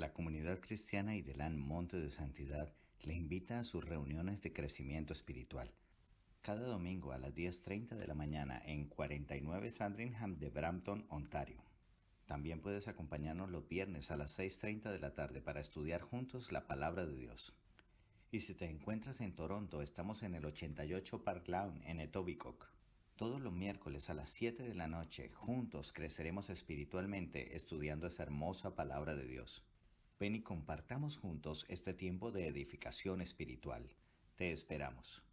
la comunidad cristiana Idelán Monte de Santidad le invita a sus reuniones de crecimiento espiritual. Cada domingo a las 10:30 de la mañana en 49 Sandringham de Brampton, Ontario. También puedes acompañarnos los viernes a las 6:30 de la tarde para estudiar juntos la Palabra de Dios. Y si te encuentras en Toronto, estamos en el 88 Park Lawn en Etobicoke. Todos los miércoles a las 7 de la noche, juntos creceremos espiritualmente estudiando esa hermosa palabra de Dios. Ven y compartamos juntos este tiempo de edificación espiritual. Te esperamos.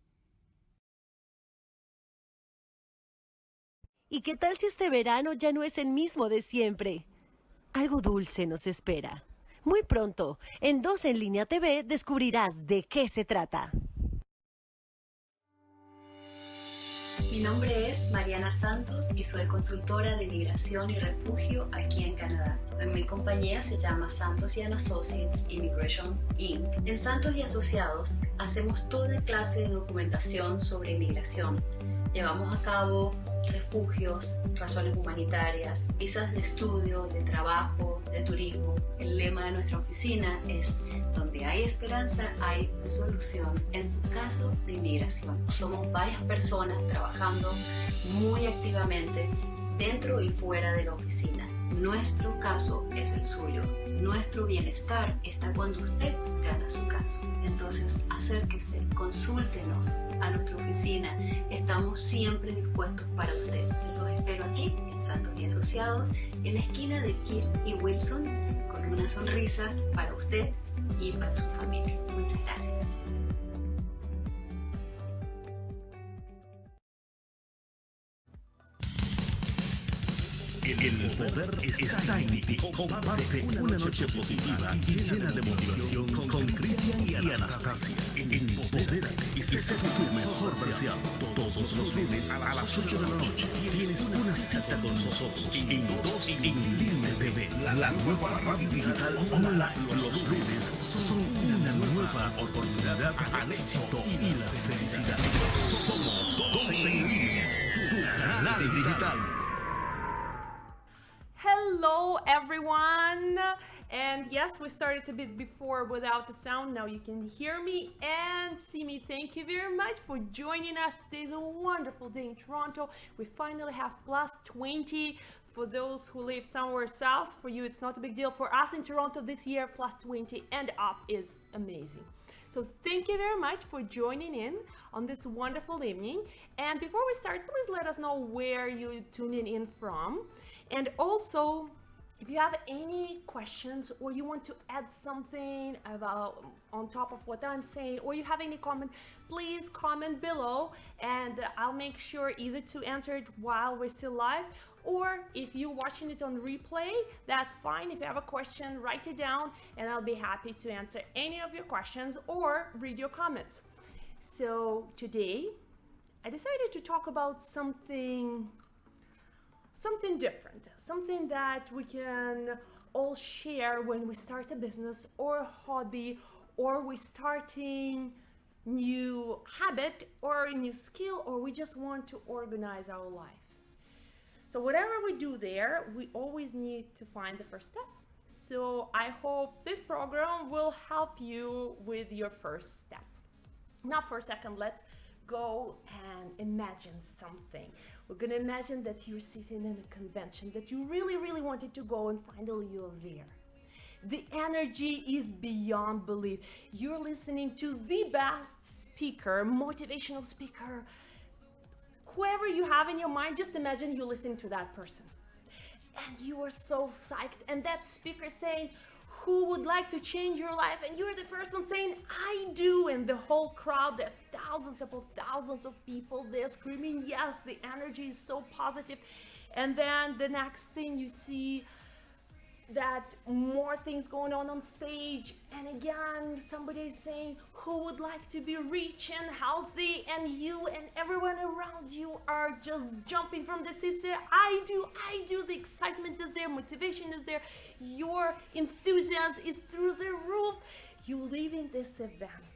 ¿Y qué tal si este verano ya no es el mismo de siempre? Algo dulce nos espera. Muy pronto, en 2 en Línea TV descubrirás de qué se trata. Mi nombre es Mariana Santos y soy consultora de migración y refugio aquí en Canadá. Mi compañía se llama Santos & Associates Immigration Inc. En Santos y Asociados hacemos toda clase de documentación sobre inmigración. Llevamos a cabo refugios, razones humanitarias, visas de estudio, de trabajo, de turismo. El lema de nuestra oficina es: donde hay esperanza, hay solución en su caso de inmigración. Somos varias personas trabajando muy activamente dentro y fuera de la oficina. Nuestro caso es el suyo. Nuestro bienestar está cuando usted gana su caso. Entonces, acérquese, consúltenos a nuestra oficina. Estamos siempre dispuestos para usted. Los espero aquí en Santos y Asociados, en la esquina de Kill y Wilson, con una sonrisa para usted y para su familia. Muchas gracias. El poder está en ti. Comparte una noche positiva y llena de motivación con CRISTIAN y Anastassia. Empodérate y sé tu mejor versión. Todos los lunes a las 8 de la noche tienes una cita con nosotros en 2 en Línea TV, la nueva radio digital online. Los lunes son una nueva oportunidad al éxito y la felicidad. Somos 2 en línea, tu canal digital. Hello everyone, and yes, we started a bit before without the sound. Now you can hear me and see me. Thank you very much for joining us. Today is a wonderful day in Toronto. We finally have +20 for those who live somewhere south. For you it's not a big deal. For us in Toronto this year, +20 and up is amazing. So thank you very much for joining in on this wonderful evening. And before we start, please let us know where you're tuning in from. And also, if you have any questions or you want to add something about on top of what I'm saying, or you have any comment, please comment below and I'll make sure either to answer it while we're still live, or if you're watching it on replay, that's fine. If you have a question, write it down and I'll be happy to answer any of your questions or read your comments. So today, I decided to talk about something different, something that we can all share when we start a business or a hobby, or we're starting new habit or a new skill, or we just want to organize our life. So whatever we do there, we always need to find the first step. So I hope this program will help you with your first step. Now for a second, let's go and imagine something. We're gonna imagine that you're sitting in a convention that you really wanted to go, and finally you're there. The energy is beyond belief. You're listening to the best speaker, motivational speaker, whoever you have in your mind. Just imagine you listen to that person and you are so psyched, and that speaker saying, who would like to change your life? And you're the first one saying, I do. And the whole crowd, there are thousands of people, they're screaming yes. The energy is so positive. And then the next thing you see that more things going on stage, and again somebody is saying, who would like to be rich and healthy? And you and everyone around you are just jumping from the seats there. I do. The excitement is there, motivation is there, your enthusiasm is through the roof. You live in this event,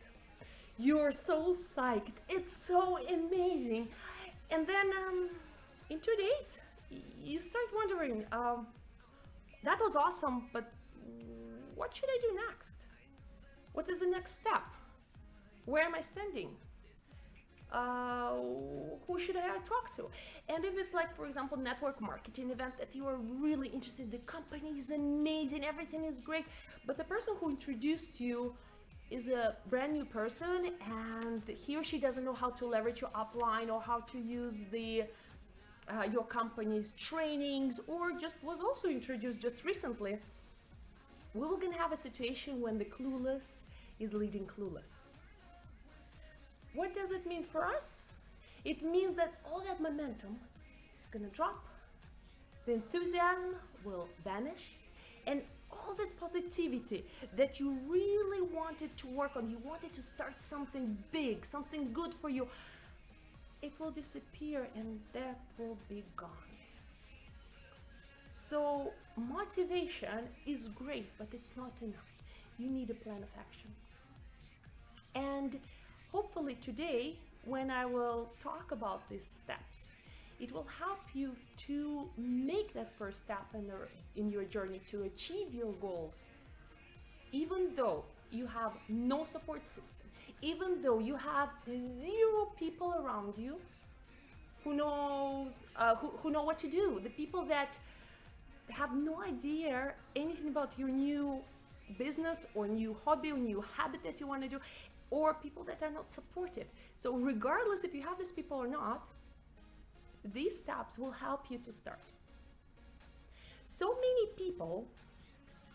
you're so psyched, it's so amazing. And then in 2 days you start wondering, that was awesome, but what should I do next? What is the next step? Where am I standing? Who should I talk to? And if it's like, for example, network marketing event that you are really interested in, the company is amazing, everything is great, but the person who introduced you is a brand new person and he or she doesn't know how to leverage your upline or how to use the your company's trainings, or just was also introduced just recently, we're gonna have a situation when the clueless is leading clueless. What does it mean for us? It means that all that momentum is gonna drop, the enthusiasm will vanish, and all this positivity that you really wanted to work on, you wanted to start something big, something good for you, it will disappear and that will be gone. So motivation is great, but it's not enough. You need a plan of action. And hopefully today, when I will talk about these steps, it will help you to make that first step in your journey to achieve your goals, even though you have no support system, even though you have 0 people around you who know what to do, the people that have no idea anything about your new business or new hobby or new habit that you want to do, or people that are not supportive. So regardless if you have these people or not, these steps will help you to start. So many people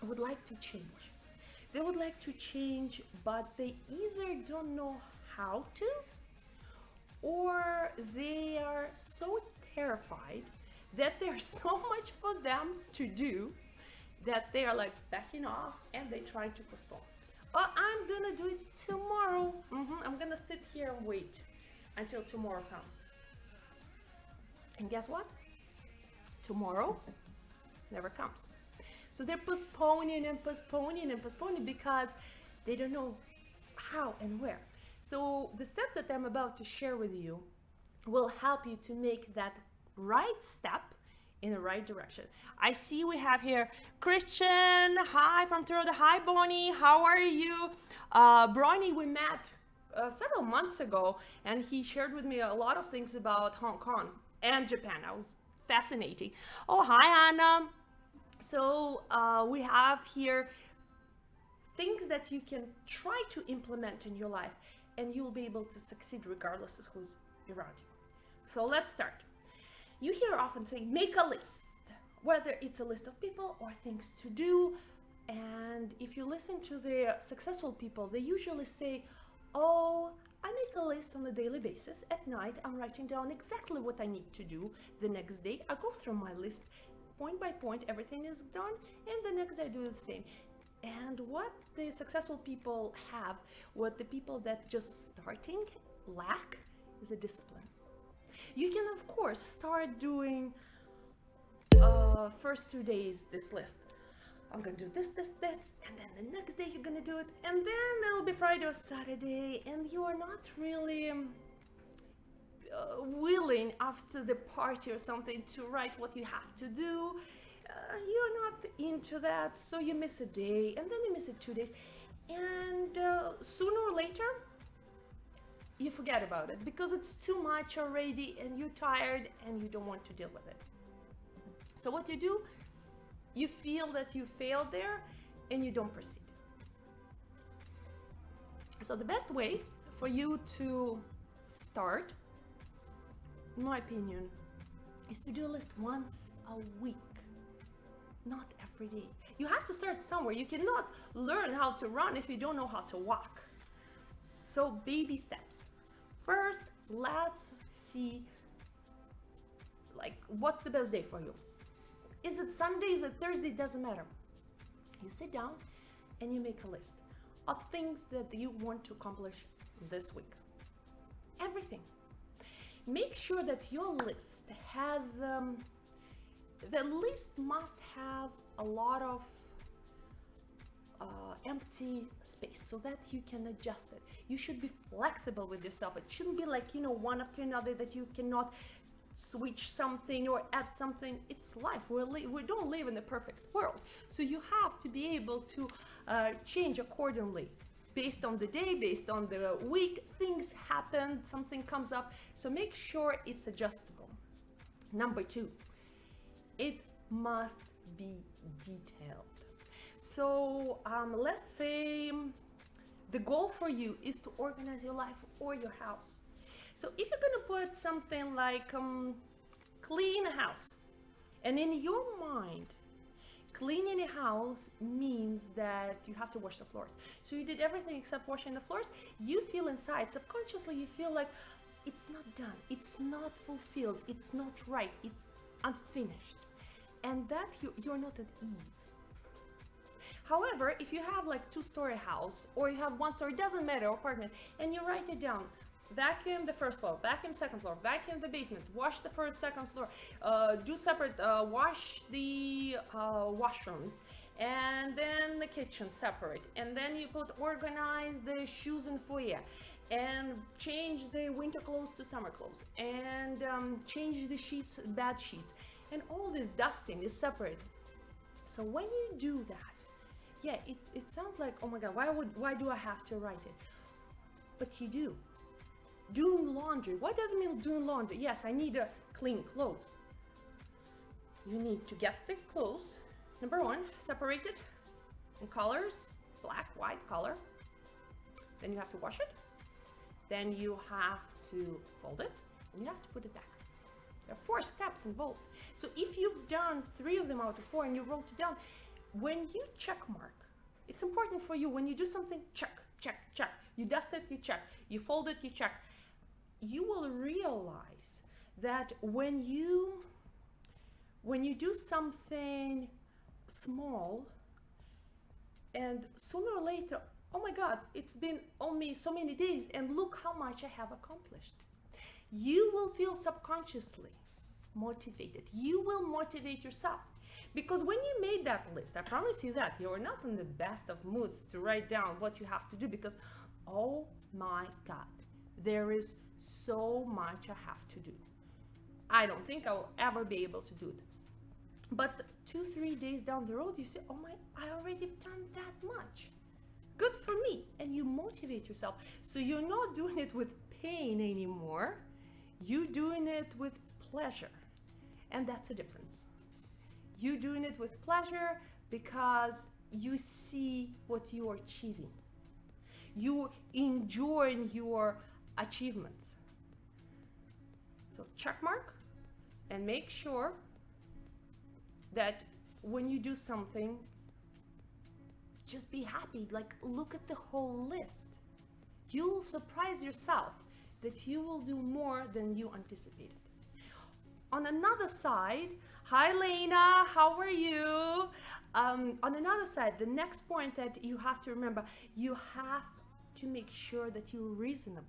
would like to change. They would like to change, but they either don't know how to, or they are so terrified that there's so much for them to do that they are like backing off and they try to postpone. Oh, I'm gonna do it tomorrow. I'm gonna sit here and wait until tomorrow comes. And guess what? Tomorrow never comes. So they're postponing and postponing and postponing because they don't know how and where. So the steps that I'm about to share with you will help you to make that right step in the right direction. I see we have here Christian. Hi from Toronto. Hi Bonnie, how are you? Bronny, we met several months ago and he shared with me a lot of things about Hong Kong and Japan. That was fascinating. Oh, hi Anna. So we have here things that you can try to implement in your life and you'll be able to succeed regardless of who's around you. So let's start. You hear often saying, make a list, whether it's a list of people or things to do. And if you listen to the successful people, they usually say, oh, I make a list on a daily basis. At night, I'm writing down exactly what I need to do. The next day, I go through my list, point by point, everything is done. And the next day, I do the same. And what the successful people have, what the people that just starting lack, is a discipline. You can, of course, start doing first 2 days this list. I'm gonna do this, and then the next day you're gonna do it, and then it'll be Friday or Saturday, and you are not really willing after the party or something to write what you have to do. You're not into that, so you miss a day, and then you miss it 2 days, and sooner or later, you forget about it because it's too much already and you're tired and you don't want to deal with it. So what you do, you feel that you failed there and you don't proceed. So the best way for you to start, in my opinion, is to do a list once a week, not every day. You have to start somewhere. You cannot learn how to run if you don't know how to walk. So baby steps. First, let's see, like, what's the best day for you? Is it Sunday? Is it Thursday? It doesn't matter. You sit down and you make a list of things that you want to accomplish this week. Everything. Make sure that your list has, the list must have a lot of empty space so that you can adjust it. You should be flexible with yourself. It shouldn't be like, one after another that you cannot switch something or add something. It's life. We don't live in a perfect world. So you have to be able to change accordingly. Based on the day, based on the week, things happen, something comes up. So make sure it's adjustable. Number 2, it must be detailed. So let's say the goal for you is to organize your life or your house. So if you're gonna put something like clean a house, and in your mind, cleaning a house means that you have to wash the floors. So you did everything except washing the floors. You feel inside, subconsciously, you feel like it's not done, it's not fulfilled, it's not right, it's unfinished. And that you're not at ease. However, if you have like 2-story house or you have 1-story, doesn't matter, apartment, and you write it down, vacuum the first floor, vacuum second floor, vacuum the basement, wash the first, second floor, do separate, wash the washrooms, and then the kitchen separate, and then you put organize the shoes in foyer, and change the winter clothes to summer clothes, and change the sheets, bed sheets, and all this dusting is separate. So when you do that, yeah, it sounds like, oh my God, why do I have to write it? But you do. Doing laundry. What does it mean doing laundry? Yes, I need clean clothes. You need to get the clothes, number 1, separated in colors, black, white, color. Then you have to wash it. Then you have to fold it, and you have to put it back. There are 4 steps involved. So if you've done 3 of them out of 4 and you wrote it down, when you check mark, it's important for you when you do something, check, check, check. You dust it, you check. You fold it, you check. You will realize that when you do something small, and sooner or later, oh my God, it's been on me so many days, and look how much I have accomplished. You will feel subconsciously motivated. You will motivate yourself. Because when you made that list, I promise you that, you are not in the best of moods to write down what you have to do, because, oh my God, there is so much I have to do. I don't think I will ever be able to do it. But 2-3 days down the road, you say, oh my, I already done that much. Good for me. And you motivate yourself. So you're not doing it with pain anymore. You're doing it with pleasure. And that's a difference. You're doing it with pleasure because you see what you are achieving. You enjoying your achievements. So check mark and make sure that when you do something, just be happy. Like, look at the whole list. You'll surprise yourself that you will do more than you anticipated. On another side, hi Lena, how are you? On another side, the next point that you have to remember, you have to make sure that you're reasonable.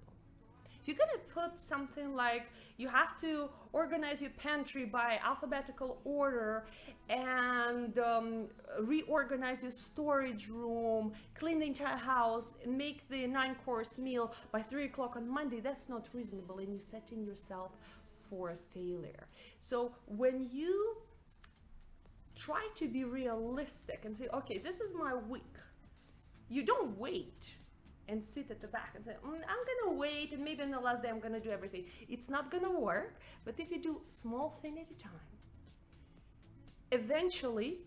If you're gonna put something like you have to organize your pantry by alphabetical order and reorganize your storage room, clean the entire house, make the 9-course meal by 3 o'clock on Monday, that's not reasonable, and you're setting yourself for failure. So when you try to be realistic and say, okay, this is my week, you don't wait and sit at the back and say, I'm gonna wait and maybe on the last day I'm gonna do everything. It's not gonna work. But if you do small thing at a time, eventually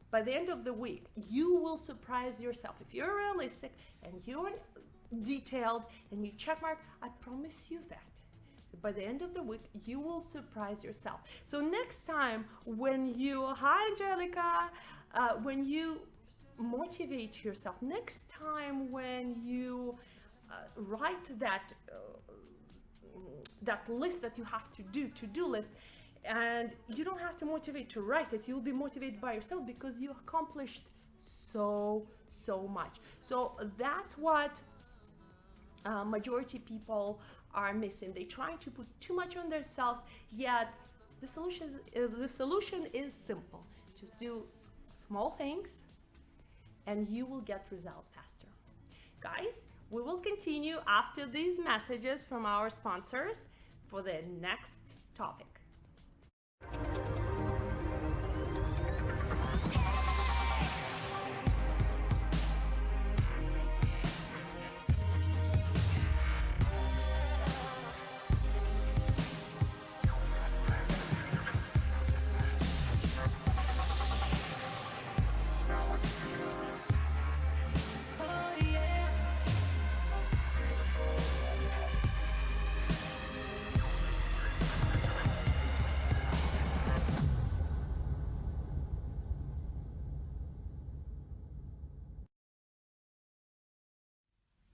by the end of the week you will surprise yourself. If you're realistic and you're detailed and you check mark, I promise you that by the end of the week you will surprise yourself. So next time when you, hi Angelica, when you motivate yourself, next time when you write that list that you have to do, to-do list, and you don't have to motivate to write it, you'll be motivated by yourself because you accomplished so much. So that's what majority people are missing. They're trying to put too much on themselves, yet the solution is simple. Just do small things and you will get results faster. Guys, we will continue after these messages from our sponsors for the next topic.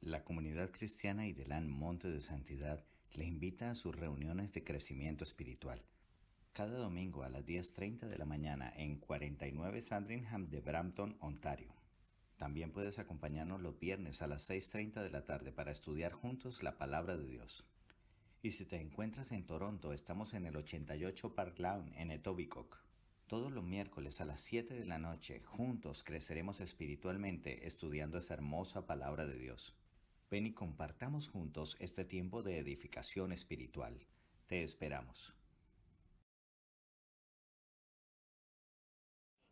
La comunidad cristiana Idelán Monte de Santidad le invita a sus reuniones de crecimiento espiritual. Cada domingo a las 10:30 de la mañana en 49 Sandringham de Brampton, Ontario. También puedes acompañarnos los viernes a las 6:30 de la tarde para estudiar juntos la Palabra de Dios. Y si te encuentras en Toronto, estamos en el 88 Park Lawn en Etobicoke. Todos los miércoles a las 7 de la noche, juntos creceremos espiritualmente estudiando esa hermosa Palabra de Dios. Ven y compartamos juntos este tiempo de edificación espiritual. Te esperamos.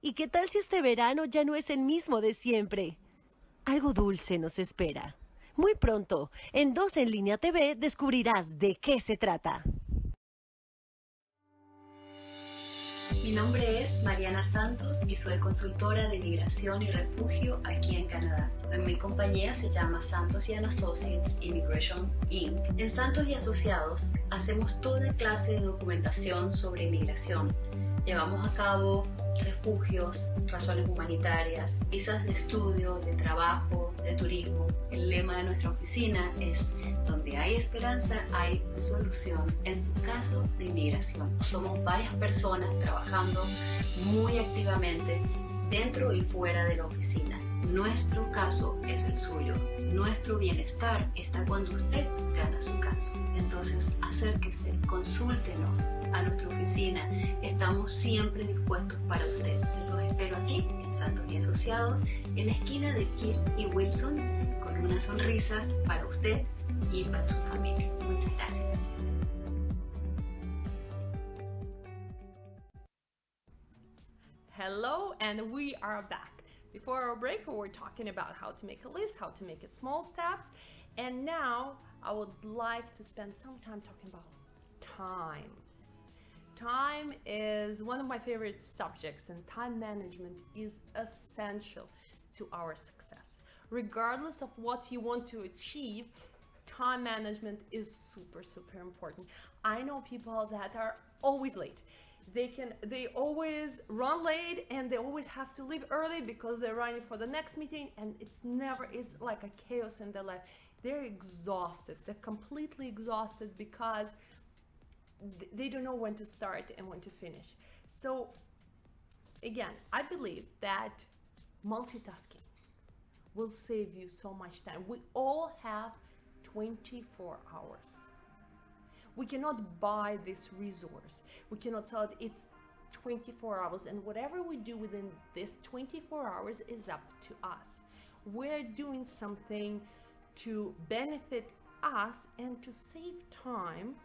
¿Y qué tal si este verano ya no es el mismo de siempre? Algo dulce nos espera. Muy pronto, en 2 en línea TV descubrirás de qué se trata. Mi nombre es Mariana Santos y soy consultora de migración y refugio aquí en Canadá. Mi compañía se llama Santos y Associates Immigration Inc. En Santos y Asociados hacemos toda clase de documentación sobre inmigración. Llevamos a cabo refugios, razones humanitarias, visas de estudio, de trabajo, de turismo. El lema de nuestra oficina es: donde hay esperanza, hay solución, en su caso de inmigración. Somos varias personas trabajando muy activamente dentro y fuera de la oficina. Nuestro caso es el suyo. Nuestro bienestar está cuando usted gana su caso. Entonces, acérquese, consúltenos a nuestra oficina. Estamos siempre dispuestos para usted. Los espero aquí en Santos y Asociados, en la esquina de Kill y Wilson, con una sonrisa para usted y para su familia. Muchas gracias. Hello, and we are back. Before our break, we were talking about how to make a list, how to make it small steps, and now I would like to spend some time talking about time. Time is one of my favorite subjects, and time management is essential to our success. Regardless of what you want to achieve, time management is super, super important. I know people that are always late. They always run late and they always have to leave early because they're running for the next meeting, and it's like a chaos in their life. They're exhausted. They're completely exhausted because they don't know when to start and when to finish. So again, I believe that multitasking will save you so much time. We all have 24 hours. We cannot buy this resource. We cannot tell it it's 24 hours, and whatever we do within this 24 hours is up to us. We're doing something to benefit us and to save time.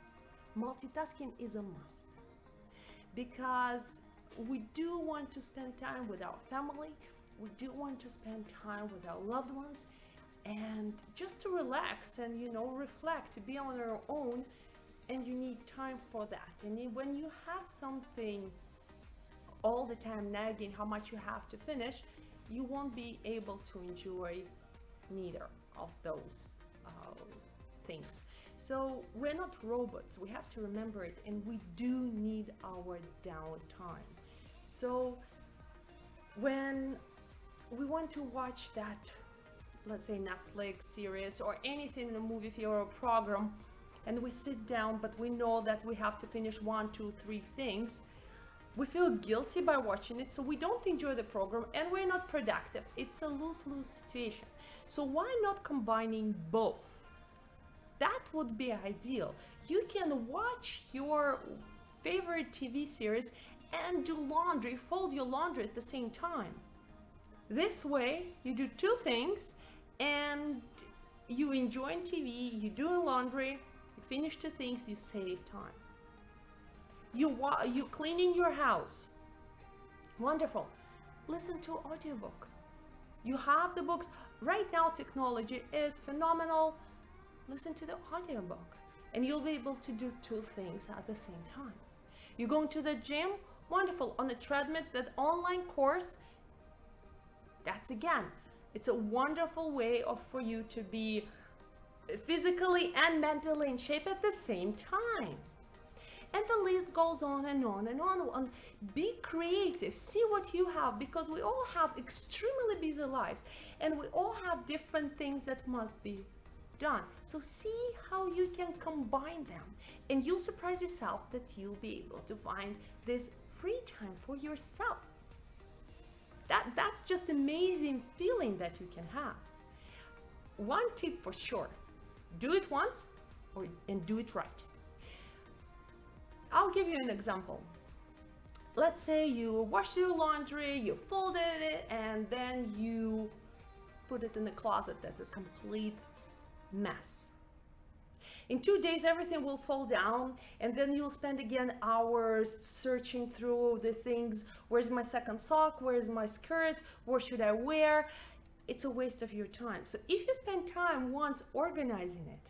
Multitasking is a must, because we do want to spend time with our family. We do want to spend time with our loved ones, and just to relax and, reflect, to be on our own. And you need time for that. And when you have something all the time nagging how much you have to finish, you won't be able to enjoy neither of those things. So we're not robots. We have to remember it, and we do need our downtime. So when we want to watch that, let's say, Netflix series or anything in a movie theater or program, and we sit down, but we know that we have to finish 1, 2, 3 things, we feel guilty by watching it, so we don't enjoy the program and we're not productive. It's a lose-lose situation. So why not combining both? That would be ideal. You can watch your favorite TV series and do laundry, fold your laundry at the same time. This way, you do 2 things and you enjoy TV, you do laundry, finish 2 things, you save time. You cleaning your house, wonderful. Listen to audiobook. You have the books right now. Technology is phenomenal. Listen to the audiobook, and you'll be able to do 2 things at the same time. You're going to the gym, wonderful. On the treadmill, that online course, that's again, it's a wonderful way for you to be physically and mentally in shape at the same time. And the list goes on and on and on. Be creative, see what you have, because we all have extremely busy lives and we all have different things that must be done. So see how you can combine them, and you'll surprise yourself that you'll be able to find this free time for yourself. That's just amazing feeling that you can have. One tip for sure, do it once and do it right. I'll give you an example. Let's say you washed your laundry, you folded it, and then you put it in the closet. That's a complete mess. In 2 days, everything will fall down, and then you'll spend again hours searching through the things. Where's my second sock? Where's my skirt? What should I wear? It's a waste of your time. So if you spend time once organizing it,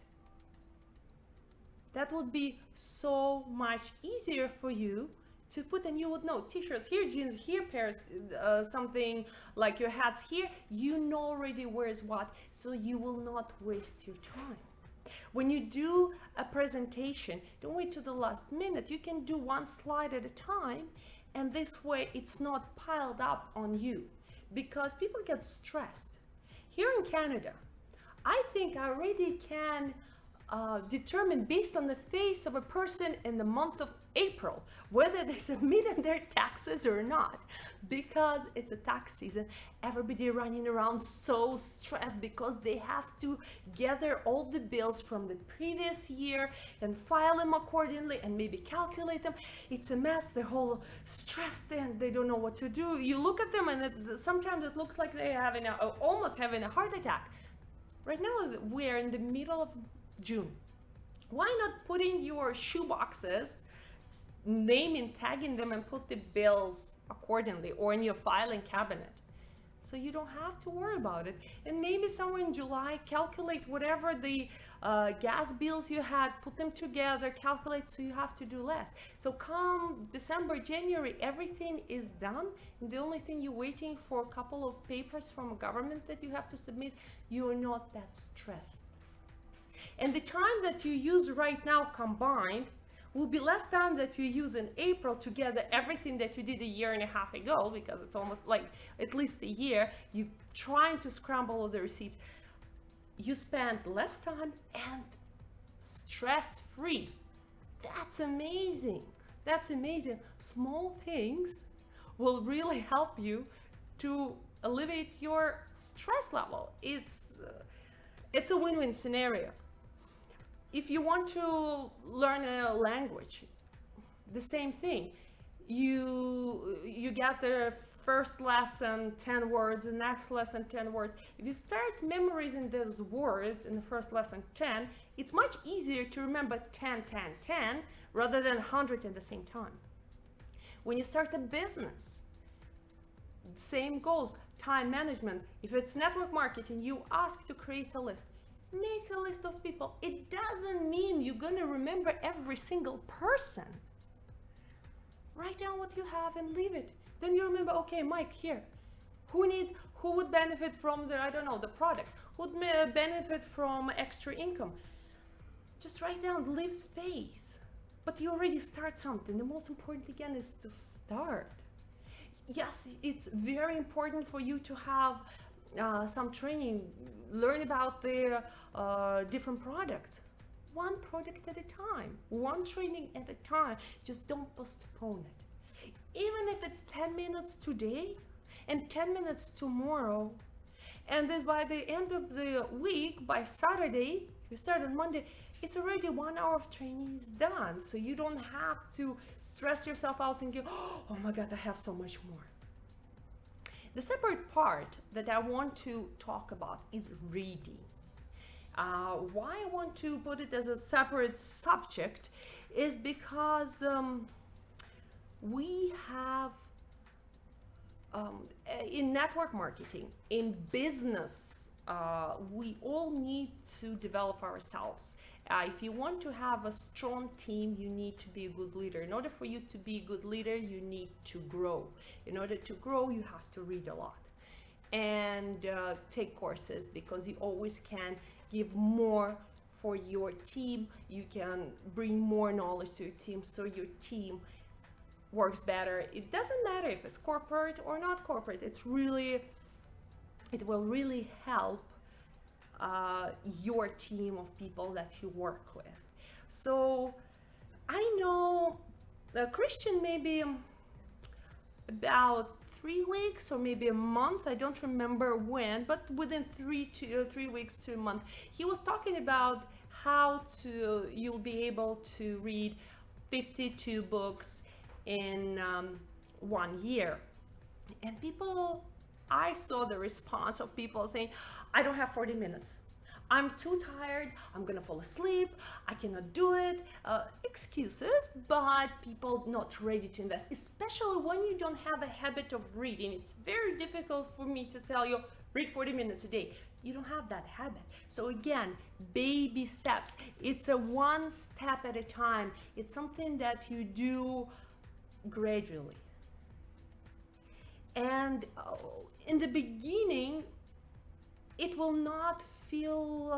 that would be so much easier for you to put, and you would know t-shirts here, jeans here, pairs, something like your hats here. You know already where's what, so you will not waste your time. When you do a presentation, don't wait till the last minute. You can do one slide at a time, and this way it's not piled up on you, because people get stressed. Here in Canada, I think I already can determine based on the face of a person in the month of April whether they submitted their taxes or not, because it's a tax season. Everybody running around so stressed because they have to gather all the bills from the previous year and file them accordingly and maybe calculate them. It's a mess. They're all stressed and they don't know what to do. You look at them and sometimes it looks like they're almost having a heart attack. Right now we're in the middle of June. Why not put in your shoe boxes, naming, tagging them, and put the bills accordingly, or in your filing cabinet, so you don't have to worry about it. And maybe somewhere in July, calculate whatever the gas bills you had, put them together, calculate, so you have to do less. So come December, January, everything is done, and the only thing you're waiting for, a couple of papers from a government that you have to submit. You're not that stressed. And the time that you use right now combined will be less time that you use in April to gather everything that you did a year and a half ago, because it's almost like at least a year you trying to scramble all the receipts. You spend less time and stress-free. That's amazing. That's amazing. Small things will really help you to alleviate your stress level. It's a win-win scenario. If you want to learn a language, the same thing. You get the first lesson 10 words, the next lesson 10 words. If you start memorizing those words in the first lesson 10, it's much easier to remember 10, 10, 10 rather than 100 at the same time. When you start a business, same goes. Time management. If it's network marketing, you ask to create a list. Make a list of people. It doesn't mean you're going to remember every single person. Write down what you have and leave it. Then you remember, okay, Mike here. Who would benefit from the product? Who would benefit from extra income? Just write down, leave space. But you already start something. The most important again is to start. Yes, it's very important for you to have some training, learn about the different products. One product at a time, one training at a time. Just don't postpone it. Even if it's 10 minutes today and 10 minutes tomorrow, and then by the end of the week, by Saturday, if you start on Monday, it's already 1 hour of training is done. So you don't have to stress yourself out and go, oh my God, I have so much more. The separate part that I want to talk about is reading. Why I want to put it as a separate subject is because we have, in network marketing, in business, we all need to develop ourselves. If you want to have a strong team, you need to be a good leader. In order for you to be a good leader, you need to grow. In order to grow, you have to read a lot and take courses, because you always can give more for your team. You can bring more knowledge to your team so your team works better. It doesn't matter if it's corporate or not corporate. It will really help your team of people that you work with. So I know Christian maybe about 3 weeks or maybe a month, I don't remember when, but within 3 weeks to a month, he was talking about how you'll be able to read 52 books in 1 year. And I saw the response of people saying, I don't have 40 minutes. I'm too tired, I'm gonna fall asleep, I cannot do it. Excuses, but people not ready to invest, especially when you don't have a habit of reading. It's very difficult for me to tell you, read 40 minutes a day. You don't have that habit. So again, baby steps. It's a one step at a time. It's something that you do gradually. And in the beginning, it will not feel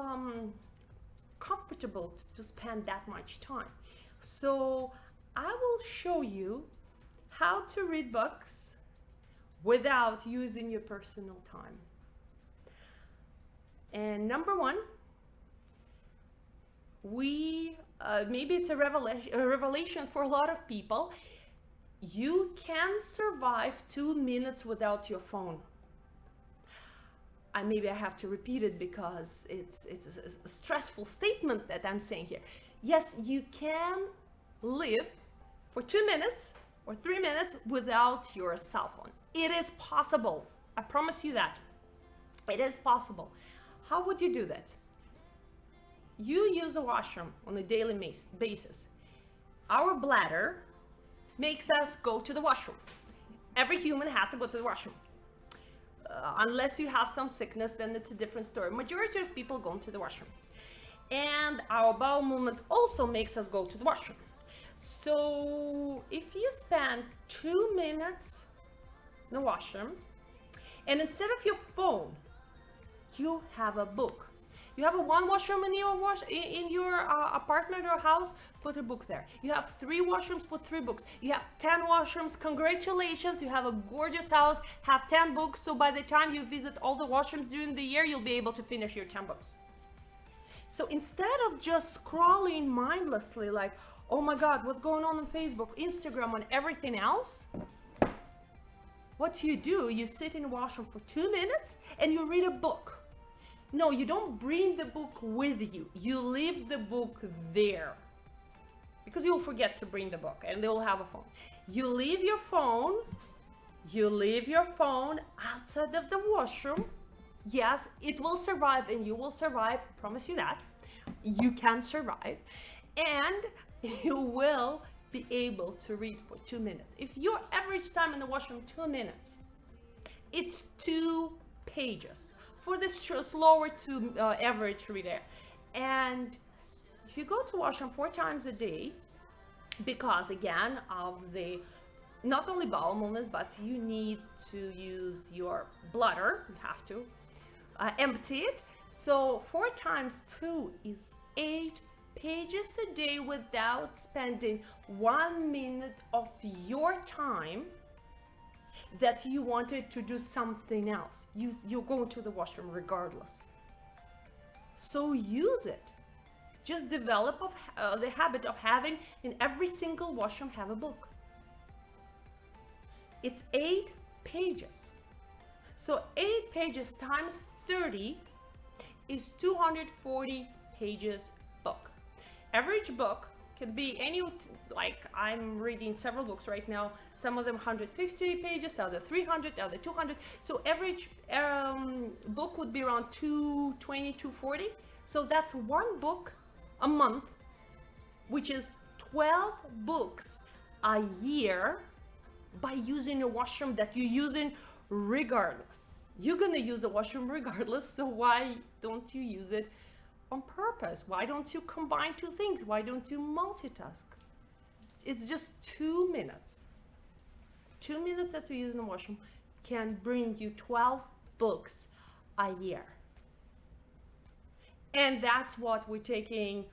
comfortable to spend that much time. So I will show you how to read books without using your personal time. And number one, maybe it's a revelation for a lot of people. You can survive 2 minutes without your phone. Maybe I have to repeat it because it's a stressful statement that I'm saying here. Yes, you can live for 2 minutes or 3 minutes without your cell phone. It is possible. I promise you that. It is possible. How would you do that? You use the washroom on a daily basis. Our bladder makes us go to the washroom. Every human has to go to the washroom. Unless you have some sickness, then it's a different story. Majority of people go to the washroom. And our bowel movement also makes us go to the washroom. So if you spend 2 minutes in the washroom, and instead of your phone, you have a book. You have one washroom in your apartment or house, put a book there. You have 3 washrooms, put 3 books. You have 10 washrooms, congratulations, you have a gorgeous house, have 10 books, so by the time you visit all the washrooms during the year, you'll be able to finish your 10 books. So instead of just scrolling mindlessly like, oh my God, what's going on Facebook, Instagram, and everything else, what you do, you sit in the washroom for 2 minutes and you read a book. No, you don't bring the book with you. You leave the book there because you'll forget to bring the book and they'll have a phone. You leave your phone outside of the washroom. Yes, it will survive and you will survive. I promise you that. You can survive and you will be able to read for 2 minutes. If your average time in the washroom 2 minutes, it's 2 pages. For the slower to average reader. And if you go to washroom 4 times a day, because again of the not only bowel movement, but you need to use your bladder, you have to empty it. So 4 times 2 is 8 pages a day without spending 1 minute of your time that you wanted to do something else. You're going to the washroom regardless. So use it. Just develop the habit of having in every single washroom have a book. It's 8 pages. So 8 pages times 30 is 240 pages book. Average book could be like I'm reading several books right now, some of them 150 pages, other 300, other 200. So average book would be around 220, 240. So that's 1 book a month, which is 12 books a year by using a washroom that you're using regardless. You're gonna use a washroom regardless, so why don't you use it on purpose? Why don't you combine 2 things? Why don't you multitask? It's just 2 minutes. 2 minutes that you use in the washroom can bring you 12 books a year. And that's what we're taking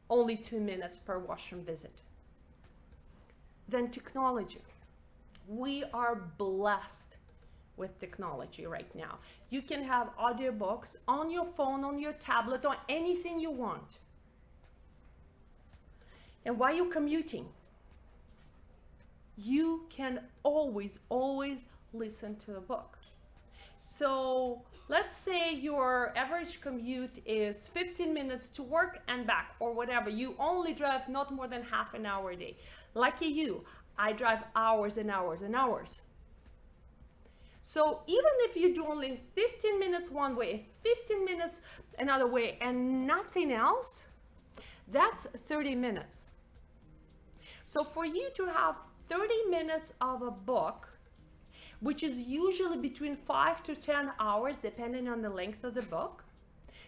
only 2 minutes per washroom visit. Then technology. We are blessed with technology right now. You can have audiobooks on your phone, on your tablet, or anything you want. And while you're commuting, you can always listen to a book. So let's say your average commute is 15 minutes to work and back, or whatever. You only drive not more than half an hour a day. Lucky you, I drive hours and hours and hours. So even if you do only 15 minutes one way, 15 minutes another way, and nothing else, that's 30 minutes. So for you to have 30 minutes of a book, which is usually between 5 to 10 hours, depending on the length of the book.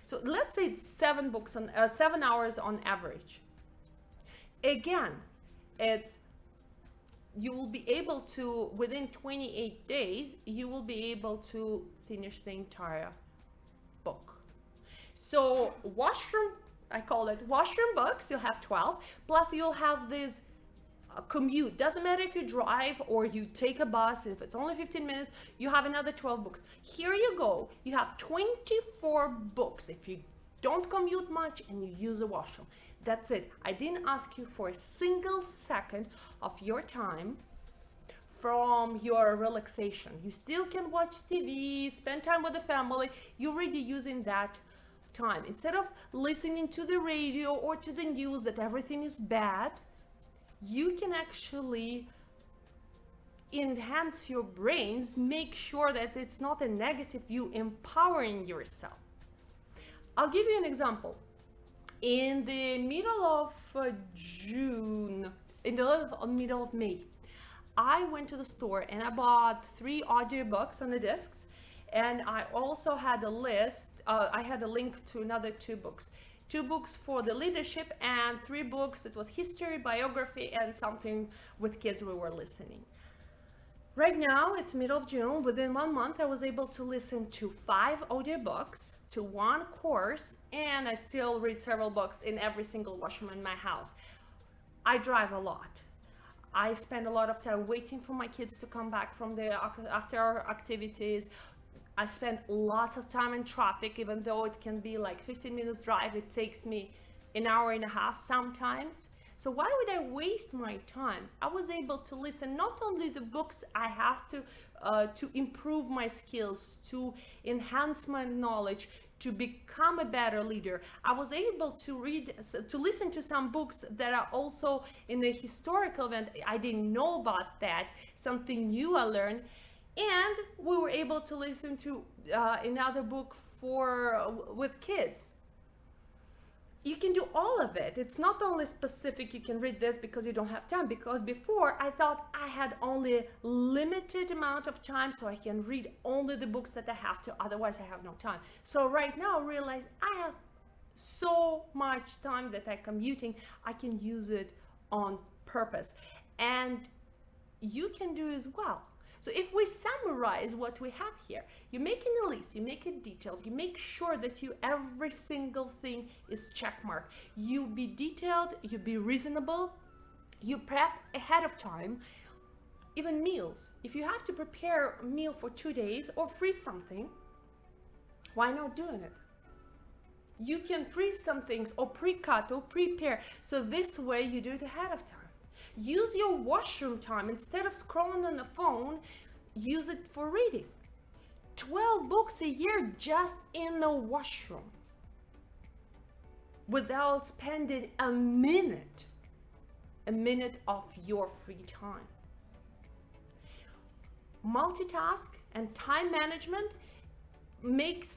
So let's say it's 7 hours on average. Again, you will be able to, within 28 days, you will be able to finish the entire book. So washroom, I call it washroom books, you'll have 12, plus you'll have this commute. Doesn't matter if you drive or you take a bus, if it's only 15 minutes, you have another 12 books. Here you go, you have 24 books if you don't commute much and you use a washroom. That's it. I didn't ask you for a single second of your time from your relaxation. You still can watch TV, spend time with the family. You're already using that time. Instead of listening to the radio or to the news that everything is bad, you can actually enhance your brains, make sure that it's not a negative view, empowering yourself. I'll give you an example. In the middle of June, in the middle of May, I went to the store and I bought 3 audiobooks on the discs, and I also had a list, I had a link to another 2 books. 2 books for the leadership and 3 books. It was history, biography, and something with kids we were listening. Right now, it's middle of June. Within 1 month, I was able to listen to 5 audiobooks, to 1 course, and I still read several books in every single washroom in my house. I drive a lot. I spend a lot of time waiting for my kids to come back from the after activities. I spend lots of time in traffic, even though it can be like 15 minutes drive, it takes me an hour and a half sometimes. So why would I waste my time? I was able to listen not only the books I have to improve my skills, to enhance my knowledge, to become a better leader. I was able to listen to some books that are also in the historical event. I didn't know about that, something new I learned. And we were able to listen to another book with kids. You can do all of it. It's not only specific, you can read this because you don't have time, because before I thought I had only a limited amount of time, so I can read only the books that I have to, otherwise I have no time. So right now I realize I have so much time that I'm commuting, I can use it on purpose. And you can do as well. So if we summarize what we have here, you're making a list, you make it detailed, you make sure that every single thing is checkmarked. You be detailed, you be reasonable, you prep ahead of time. Even meals. If you have to prepare a meal for 2 days or freeze something, why not doing it? You can freeze some things or pre-cut or prepare. So this way you do it ahead of time. Use your washroom time. Instead of scrolling on the phone, use it for reading. 12 books a year just in the washroom without spending a minute of your free time. Multitask and time management. Make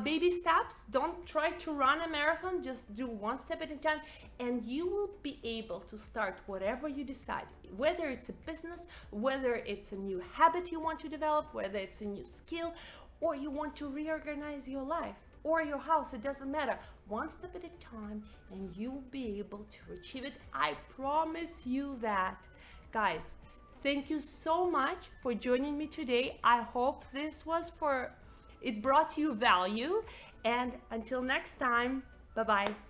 baby steps. Don't try to run a marathon, just do 1 step at a time, and you will be able to start whatever you decide, whether it's a business, whether it's a new habit you want to develop, whether it's a new skill, or you want to reorganize your life or your house. It doesn't matter. 1 step at a time, and you will be able to achieve it. I promise you that. Guys, thank you so much for joining me today. I hope it brought you value, and until next time, bye-bye.